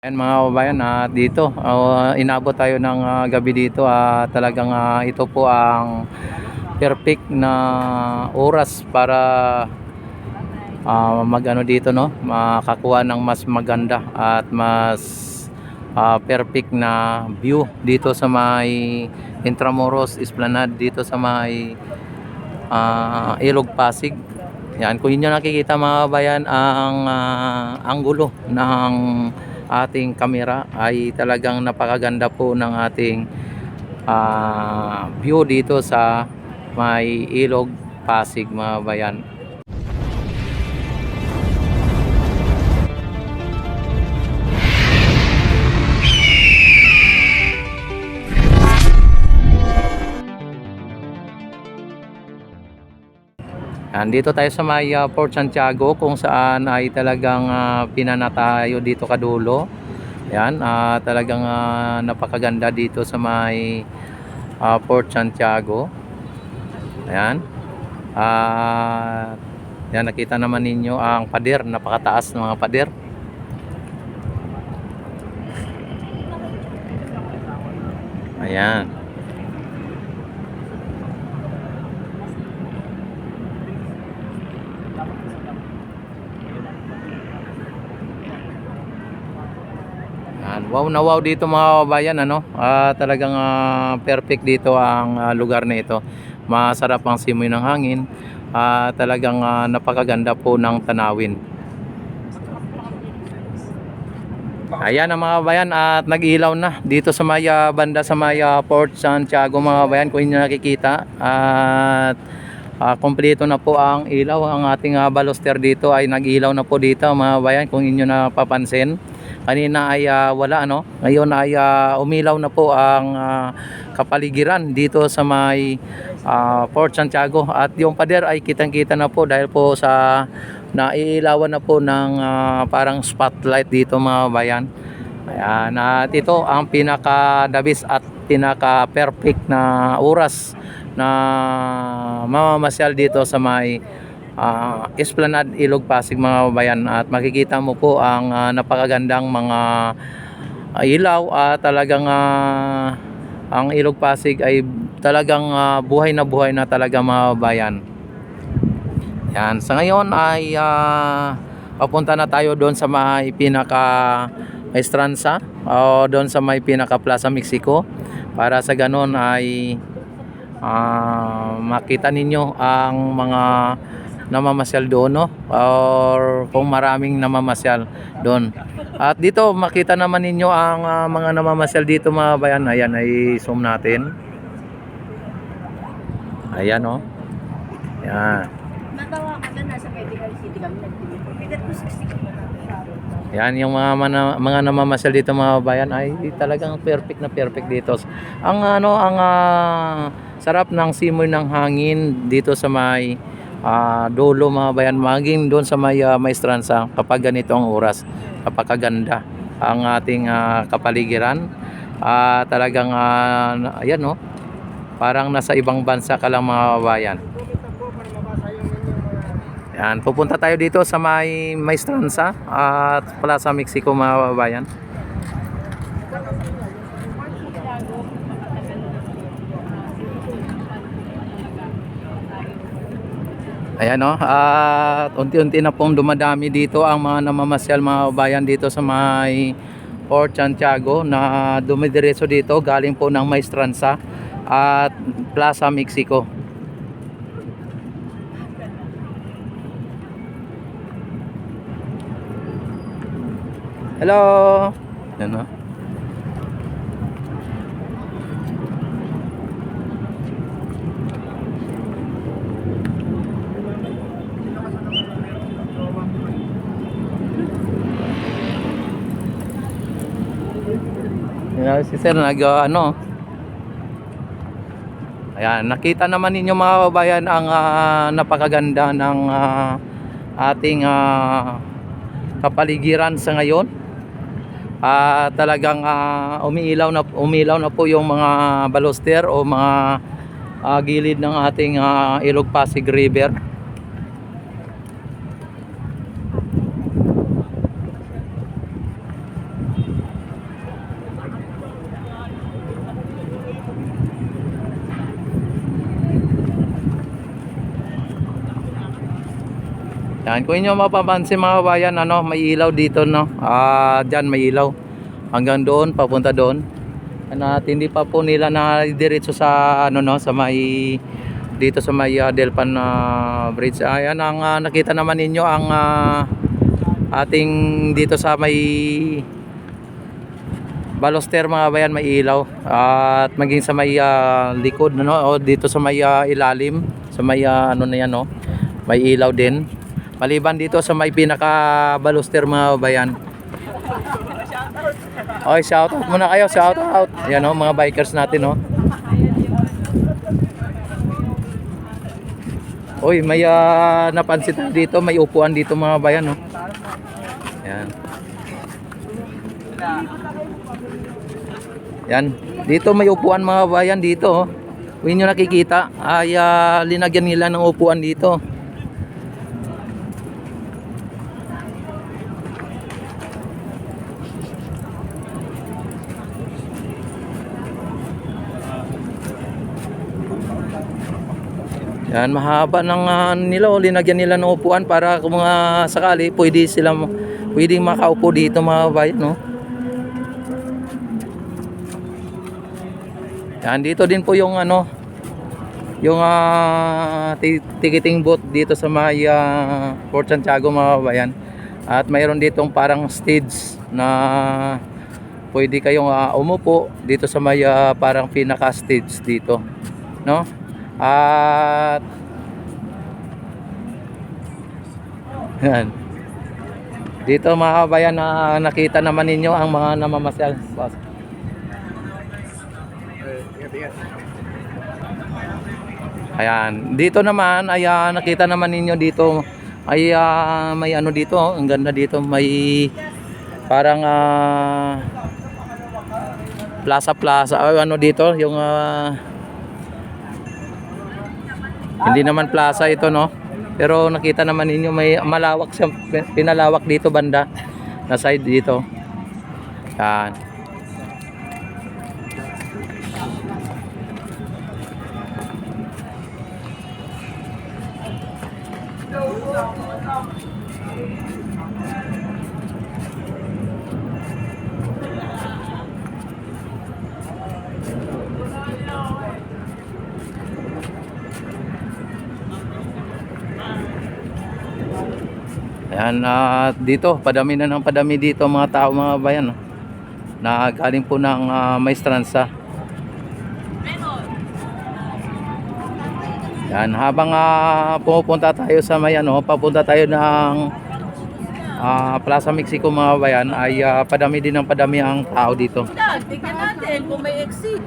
Ayan mga kababayan, dito inabot tayo ng gabi dito, talagang ito po ang perfect na oras para magano dito, no, makakuha ng mas maganda at mas perfect na view dito sa may Intramuros Esplanade, dito sa may Ilog Pasig. Yan, kung inyo nakikita mga kababayan, ang anggulo ng ating kamera ay talagang napakaganda po ng ating view dito sa may Ilog Pasig mga kababayan. Dito tayo sa may Port Santiago, kung saan ay talagang pinanatayo dito kadulo. Yan, talagang napakaganda dito sa may Port Santiago. Ayan. Yan, nakita naman ninyo ang pader, napakataas ng mga pader. Ayan. Wow na wow dito mga kababayan, ano? Talagang perfect dito ang lugar na ito. Masarap ang simoy ng hangin. Talagang napakaganda po ng tanawin. Ayan ang mga kababayan, at nag-ilaw na dito sa may banda sa may Port Santiago mga kababayan, kung inyo nakikita. At kompleto na po ang ilaw. Ang ating baluster dito ay nag-ilaw na po dito mga kababayan, kung inyo napapansin. Kanina ay wala, ano, ngayon ay umilaw na po ang kapaligiran dito sa may Port Santiago, at yung pader ay kitang-kita na po dahil po sa naiilawan na po ng parang spotlight dito mga bayan. Ayan, at ito ang pinaka-dabis at pinaka-perfect na oras na mamamasyal dito sa may Esplanade Ilog Pasig mga kababayan, at makikita mo po ang napakagandang mga ilaw, at talagang ang Ilog Pasig ay talagang buhay na talaga mga kababayan. Yan, sa ngayon ay papunta na tayo doon sa may pinaka Estranza o doon sa may pinaka Plaza Mexico, para sa ganon ay makita ninyo ang mga namamasyal doon, no? Or kung maraming namamasyal doon. At dito makita naman ninyo ang mga namamasyal dito mga bayan. Ayan, ay zoom natin. Ayan, oh. Ayan. Yan yung mga namamasyal dito mga bayan ay talagang perfect na perfect dito. Ang sarap ng simoy ng hangin dito sa may dulo mga bayan, maging doon sa may Maestranza kapag ganito ang oras. Kapagaganda ang ating kapaligiran. Talagang ayan, no, parang nasa ibang bansa ka lang mga bayan. Yan, pupunta tayo dito sa may Maestranza at Plaza Mexico mga bayan. Ayan, no, at unti-unti na pong dumadami dito ang mga namamasyal mga bayan dito sa may Port Santiago, na dumidiretso dito galing po ng Maestranza at Plaza Mexico. Hello. Ayan, no. Si sir ano. Ayan, nakita naman ninyo mga kababayan ang napakaganda ng ating kapaligiran sa ngayon. Talagang umiilaw na po yung mga baluster o mga gilid ng ating Ilog Pasig River. Yan, kung inyo mapapansin mga bayan, ano, may ilaw dito, no. Diyan may ilaw hanggang doon, papunta doon. At hindi pa po nila na diretso sa ano, no, sa may dito sa may Delpan Bridge. Ayan ang nakita naman ninyo ang ating dito sa may baluster mga bayan, may ilaw. At maging sa may likod, no, o dito sa may ilalim, sa may ano na yan, no, may ilaw din. Maliban dito sa may pinaka baluster mga bayan. Okay, shout out muna kayo, shout out. Ayan, oh, mga bikers natin, oh. Oy, may napansin tayo dito, may upuan dito mga bayan, oh. Ayan. Yan, dito may upuan mga bayan dito, oh. Kung inyo nakikita, ay linagyan nila ng upuan dito. Yan, mahaba ng nila, linagyan nila ng upuan para kung mga sakali pwedeng makaupo dito mga bayan, no. Yan, dito din po yung ano, yung ticketing booth dito sa may Port Santiago mga bayan. At mayroon ditong parang stage na pwede kayong umupo dito sa may parang pinaka stage dito, no. At yan, dito mga kabayan, na nakita naman ninyo ang mga namamasyal. Ayan, dito naman ay nakita naman ninyo dito ay may ano dito, oh, ang ganda dito, may parang plaza ano dito, yung hindi naman plaza ito, no, pero nakita naman ninyo may malawak siya, pinalawak dito banda na side dito. Yan. Ayan, dito padami na ng padami dito mga tao mga bayan, no, na galing po ng Maestranza. Yan, habang pumupunta tayo sa may ano, papunta tayo ng Plaza Mexico mga bayan, ay padami din ng padami ang tao dito. Tingnan natin kung may exit.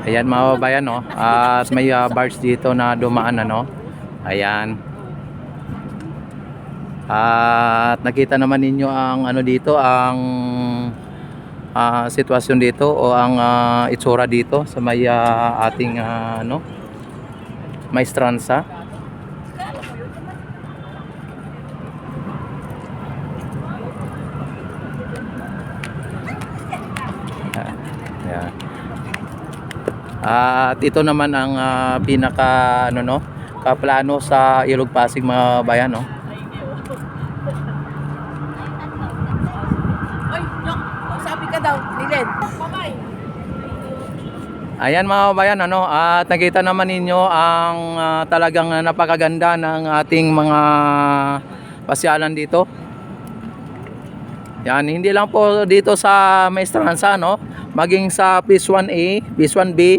Ayan mga bayan, no, at may bars dito na dumaan, ano. Ayan. At nakita naman ninyo ang ano dito, ang sitwasyon dito o ang itsura dito sa may ating ano, Maestranza. Ayan. At ito naman ang pinaka ano, no, kaplano sa Ilog Pasig mga bayan, no. Ayan mga kabayan, ano, at nakita naman ninyo ang talagang napakaganda ng ating mga pasyalan dito. Yan, hindi lang po dito sa Maestranza, no, maging sa Phase 1A, Phase 1B,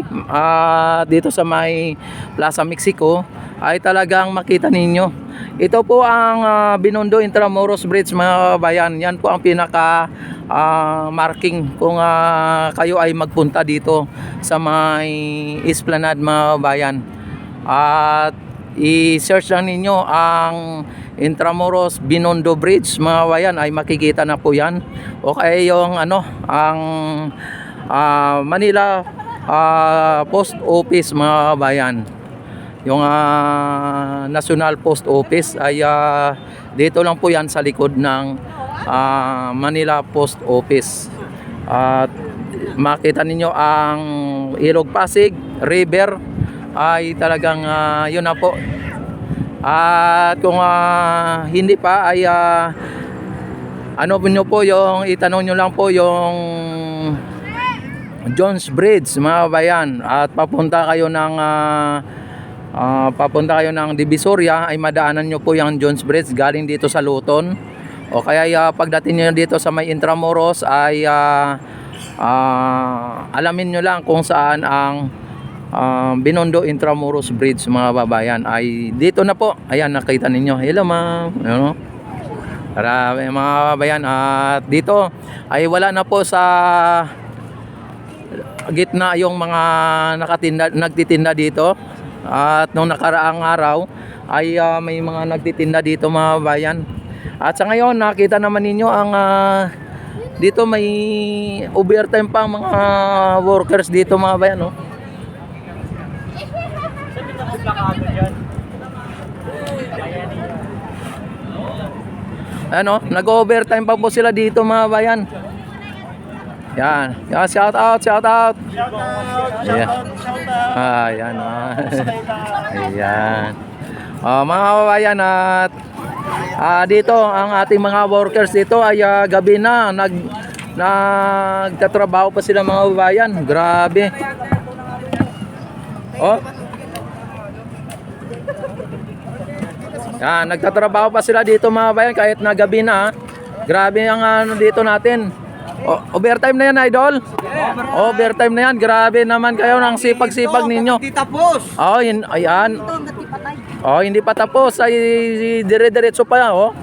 dito sa may Plaza Mexico ay talagang makita ninyo. Ito po ang Binondo Intramuros Bridge mga kabayan. Yan po ang pinaka marking kung kayo ay magpunta dito sa may Esplanade mga kabayan. At i-search lang ninyo ang Intramuros Binondo Bridge mga kabayan, ay makikita na po yan. O kaya yung ano, ang Manila Post Office mga kabayan. Yung National Post Office ay dito lang po yan sa likod ng Manila Post Office. At makita ninyo ang Ilog Pasig River ay talagang yun na po, At kung hindi pa ay ano nyo po yung itanong nyo lang po yung Jones Bridge mga kabayan, at papunta kayo ng Divisoria ay madaanan nyo po yung Jones Bridge galing dito sa Luton, o kaya pagdating nyo dito sa may Intramuros ay alamin nyo lang kung saan ang Binondo Intramuros Bridge mga babayan. Ay dito na po, ayan nakita ninyo. Hello ma'am, ano? Para mga babayan, at dito ay wala na po sa gitna yung mga nagtitinda dito. At nung nakaraang araw ay may mga nagtitinda dito mga bayan. At sa ngayon nakita naman ninyo ang dito may overtime pa mga workers dito mga bayan, no? Ano, nag-overtime pa po sila dito mga bayan. Yan, yan, shout out. Yeah. Ayan. Ayan. Mga kababayan, at dito ang ating mga workers dito ay gabi na nagtatrabaho pa sila mga kababayan. Grabe. Oh. Yan, nagtatrabaho pa sila dito mga kababayan kahit na gabi na. Grabe ang ano dito natin. Overtime na yan, idol. Overtime na yan. Grabe naman kayo ng sipag-sipag ninyo. Hindi tapos. Ayan. Hindi pa tapos. Ay dire-diretso pa yan,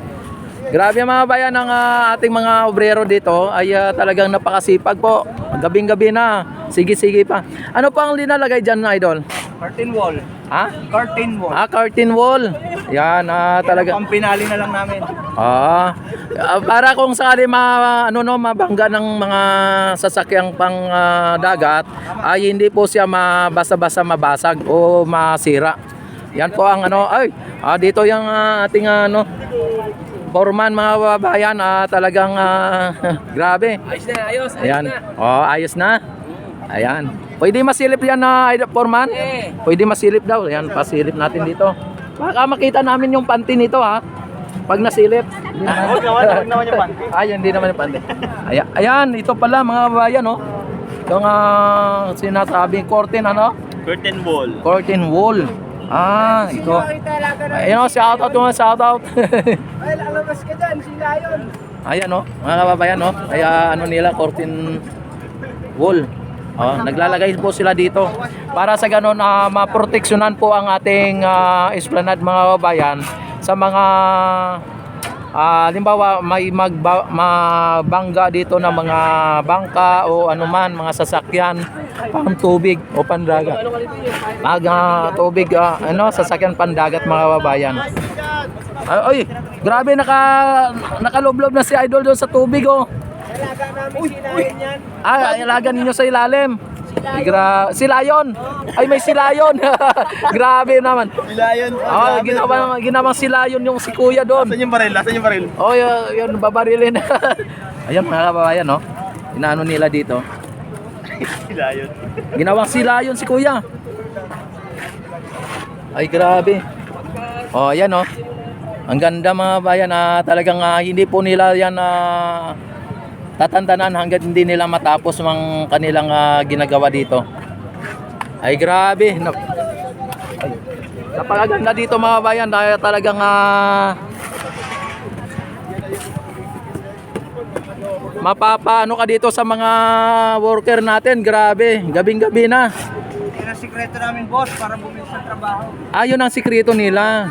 Grabe mga bayan ng ating mga obrero dito ay talagang napakasipag po. Gabing-gabi na. Sige pa. Ano pa ang linalagay dyan, idol? Curtain wall. Ha? Curtain wall. Curtain wall. Yan, talaga. Ang pinali na lang namin. Para kung sakali mabangga ng mga sasakyang pang dagat, ay hindi po siya basta-basta mabasag o masira. Yan po ang dito yung ating foreman mga babayan, talagang grabe. Ayos na. Ayan. Ayos na. Ayan. Pwede masilip yan na foreman? Pwede masilip daw. Ayan, pasilip natin dito. Baka makita namin yung panty nito pag nasilip. Huwag naman yung panty. Hindi naman yung panty. Ayan, ito pala mga babayan, yung sinasabing curtain, Curtain wall. curtain wall. Ito. Ayan, shout out. Ay, lalabas ka dyan, sila yun. Ayan, mga kababayan, ay nila curtain wall. Naglalagay po sila dito para sa ganun maproteksyonan po ang ating esplanade mga kababayan sa mga halimbawa may mabangga dito na mga bangka o anuman mga sasakyan pang tubig o pandagat. Tubig sasakyan pandagat mga kababayan. Ay, grabe nakaloblob na si Idol doon sa tubig Alaga namin sinahin yan. Ilagan ninyo sa ilalim. Silayon. Ay, may silayon. Grabe naman. Silayon. Ginawang silayon yung si Kuya doon. Saan yung baril? Yun, babarilin. Ayan mga kababayan, inaano nila dito. Silayon. Ginawang silayon si Kuya. Ay, grabe. Ayan, ang ganda mga bayan, talagang hindi po nila yan tatantanan hanggat hindi nila matapos ang kanilang ginagawa dito. Ay grabe. Napakaganda dito mga bayan, dahil talagang mapapaano ka dito sa mga worker natin. Grabe, gabing-gabi na. Yan ang sikreto namin, boss, para bumilis sa trabaho. Yun ang sikreto nila.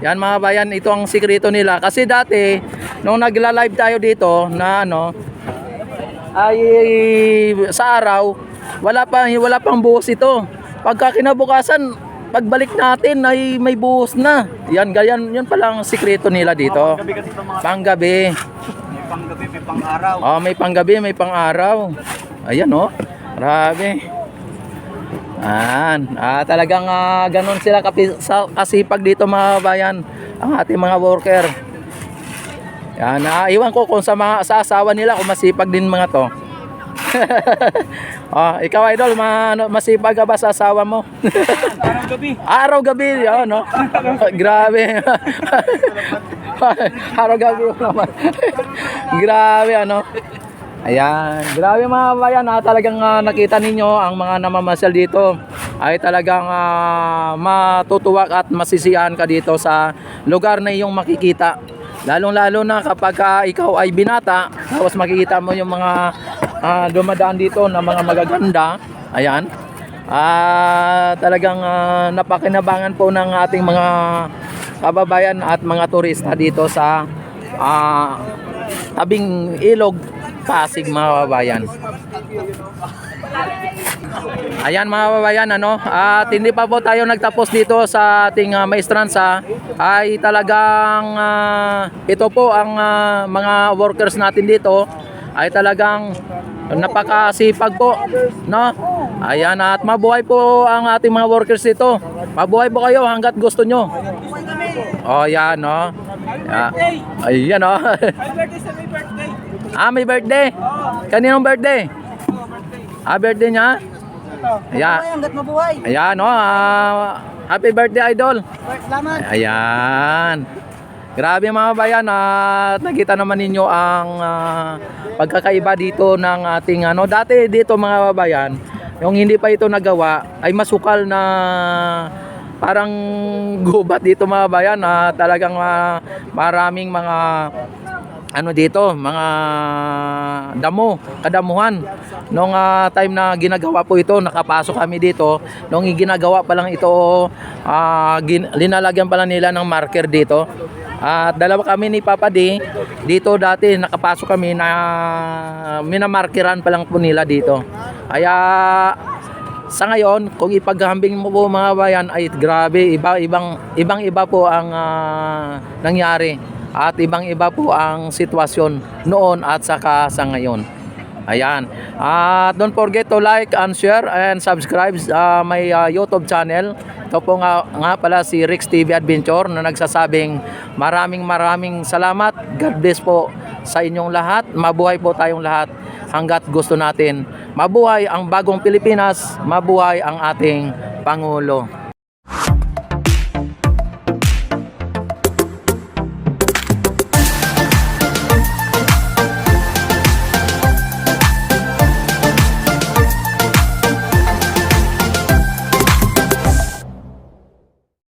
Yan mga bayan, ito ang sikreto nila. Kasi dati, nung nagla-live tayo dito na ay sa araw, wala pang buhos ito. Pagka kinabukasan, pagbalik natin ay may buhos na. Yan pala ang sikreto nila dito. Panggabi kasi ito mga... Panggabi. May panggabi, may pang-araw. May panggabi, may pang-araw. Ayan grabe. Talagang ganun sila kasipag dito mga bayan, ang ating mga worker. Yan, iwan ko kung sa asawa nila kung masipag din mga to. Oh, ikaw idol, masipag ka ba sa asawa mo? Araw-gabi. Araw-gabi, oh, no? Grabe. Araw-gabi naman. Grabe, ano? Ayan, grabe mga bayan, talagang nakita ninyo ang mga namamasyal dito ay talagang matutuwak at masisiyahan ka dito sa lugar na iyong makikita. Lalong-lalo na kapag ikaw ay binata, tapos makikita mo yung mga dumadaan dito na mga magaganda. Ayan. Talagang napakinabangan po ng ating mga kababayan at mga turista dito sa tabing ilog Pasig mga kababayan. Ayan mga kababayan, ano, at hindi pa po tayo nagtapos dito sa ating maestranza, ay talagang ito po ang mga workers natin dito ay talagang napakasipag po, no? Ayan, at mabuhay po ang ating mga workers dito. Mabuhay po kayo hanggat gusto nyo. Oh, yan, no? Ayan, no? May birthday sa may birthday. May birthday. Kaninong birthday? Birthday niya? Ayan. Hanggat mabuhay. Ayan, no? Happy birthday, idol. Salamat. Ayan. Grabe mga bayan, at nakita naman ninyo ang pagkakaiba dito ng ating ano. Dati dito mga bayan, yung hindi pa ito nagawa ay masukal na parang gubat dito mga bayan. Talagang maraming mga ano dito, mga kadamuhan. Nung time na ginagawa po ito, nakapasok kami dito. Nung ginagawa pa lang ito, linalagyan pa lang nila ng marker dito. At dalawa kami ni Papa D dito dati, nakapasok kami na minamarkiran pa lang po nila dito. Kaya sa ngayon, kung ipaghambing mo po mga bayan, ay grabe, ibang-iba po ang nangyari. At ibang-iba po ang sitwasyon noon at saka sa ngayon. Ayan. Don't forget to like and share and subscribe my YouTube channel. Ito po nga pala si Rex TV Adventure na nagsasabing maraming salamat. God bless po sa inyong lahat. Mabuhay po tayong lahat hanggat gusto natin. Mabuhay ang bagong Pilipinas. Mabuhay ang ating Pangulo.